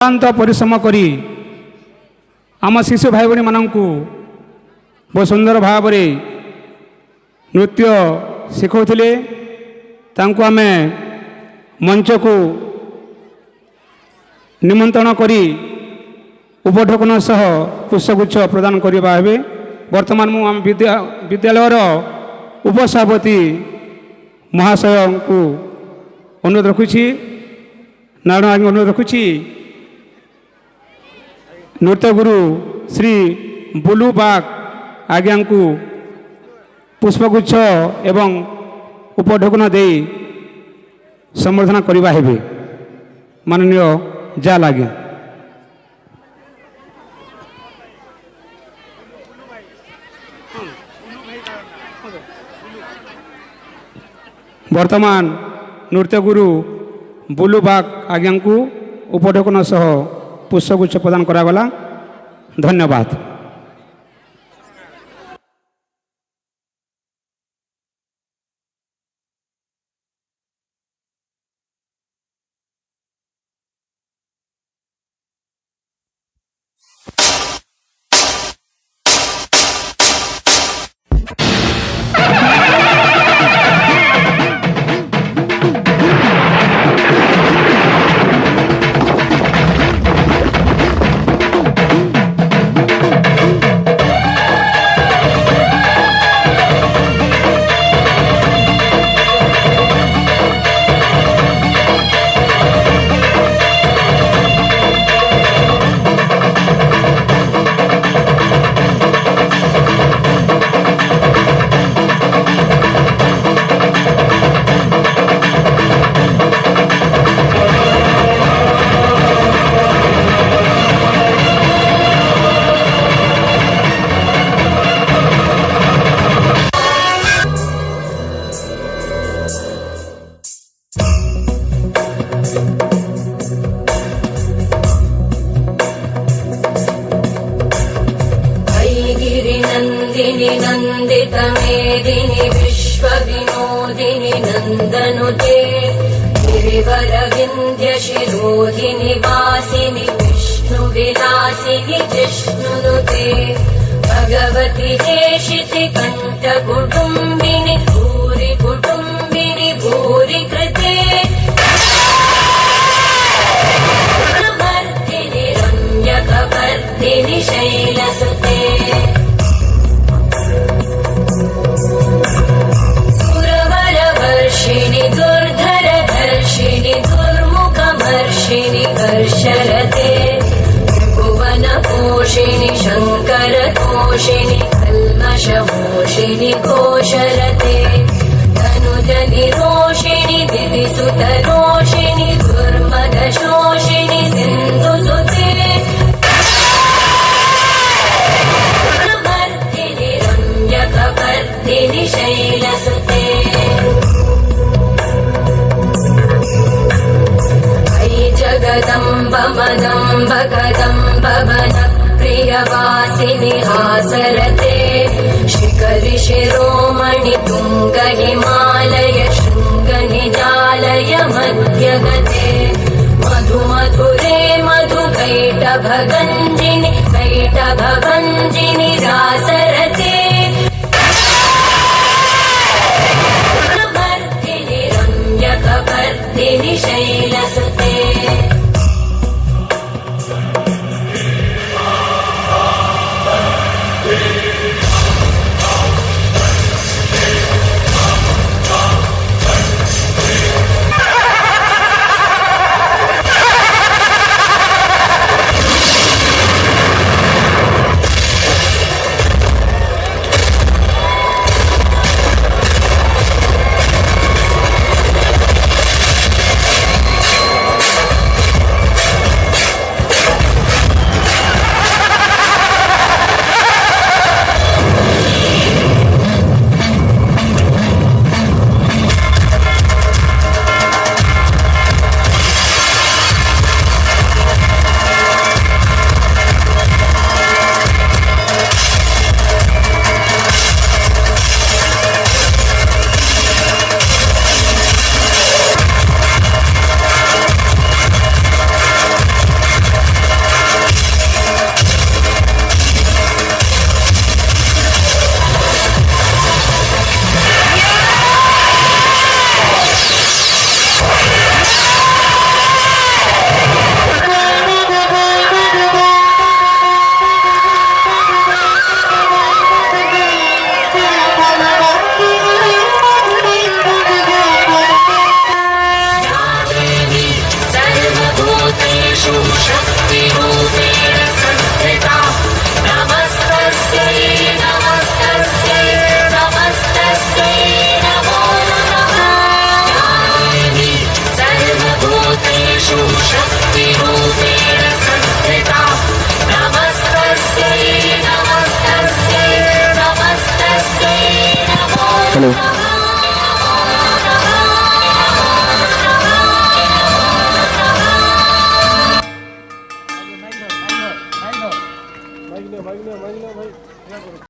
ଅକ୍ଳାନ୍ତ ପରିଶ୍ରମ କରି ଆମ ଶିଶୁ ଭାଇ ଭଉଣୀମାନଙ୍କୁ ବହୁତ ସୁନ୍ଦର ଭାବରେ ନୃତ୍ୟ ଶିଖାଉଥିଲେ। ତାଙ୍କୁ ଆମେ ମଞ୍ଚକୁ ନିମନ୍ତ୍ରଣ କରି ଉପଢୌକନ ସହ ପୁଷ୍ପଗୁଚ୍ଛ ପ୍ରଦାନ କରିବା ହେବେ। ବର୍ତ୍ତମାନ ମୁଁ ଆମ ବିଦ୍ୟାଳୟର ଉପସଭାପତି ମହାଶୟଙ୍କୁ ଅନୁରୋଧ ରଖୁଛି, ନାରାୟଣ ଆଜ୍ଞା ଅନୁରୋଧ ରଖୁଛି, ନୃତ୍ୟଗୁରୁ ଶ୍ରୀ ବୁଲୁ ବାଗ ଆଜ୍ଞାଙ୍କୁ ପୁଷ୍ପଗୁଚ୍ଛ ଏବଂ ଉପଢୌକନ ଦେଇ ସମ୍ବର୍ଦ୍ଧନା କରିବା ହେବେ। ମାନନୀୟ ଜାଲ ଆଜ୍ଞା। ବର୍ତ୍ତମାନ ନୃତ୍ୟଗୁରୁ ବୁଲୁ ବାଗ ଆଜ୍ଞାଙ୍କୁ ଉପଢୌକନ ସହ ପୁଷ୍ପଗୁଚ୍ଛ ପ୍ରଦାନ କରାଗଲା। ଧନ୍ୟବାଦ। नन्दितमेदिनि विश्वविनोदिनि नन्दनुते गिरिवरविन्ध्यशिरोधिनि वासिनि विष्णुविलासिनि जिष्णुनुते भगवति हेशिति कण्ठकुटुम्बिनि भूरि कुटुम्बिनि भूरि कृते वर्धिनि रम्यकवर्धिनि शैलसुते सुरवरवर्षिणि दुर्धरधर्षिणि दुर्मुखमर्षिणि कर्षरते त्रिभुवनपोषिणि शङ्करतोषिणि कल्मषमोषिणि घोषरते धनुजनिरोषिणि दिविसुतरोषिणि दुर्मदशोषिणि सिन्धुसुते वर्धिनि रम्यकवर्धिनि शैलसुते अयि जगदम्ब मदम्ब कदम्ब वनप्रियवासिनि हासरते शिखरि शिरोमणि तुङ्ग हिमालय शृङ्गनिजालय मध्यगते मधुमधुरे मधुकैटभगञ्जिनि कैटभभञ्जिनि रासरते वर्धिनि रम्यकवर्धिनि शैलसुते मागण्या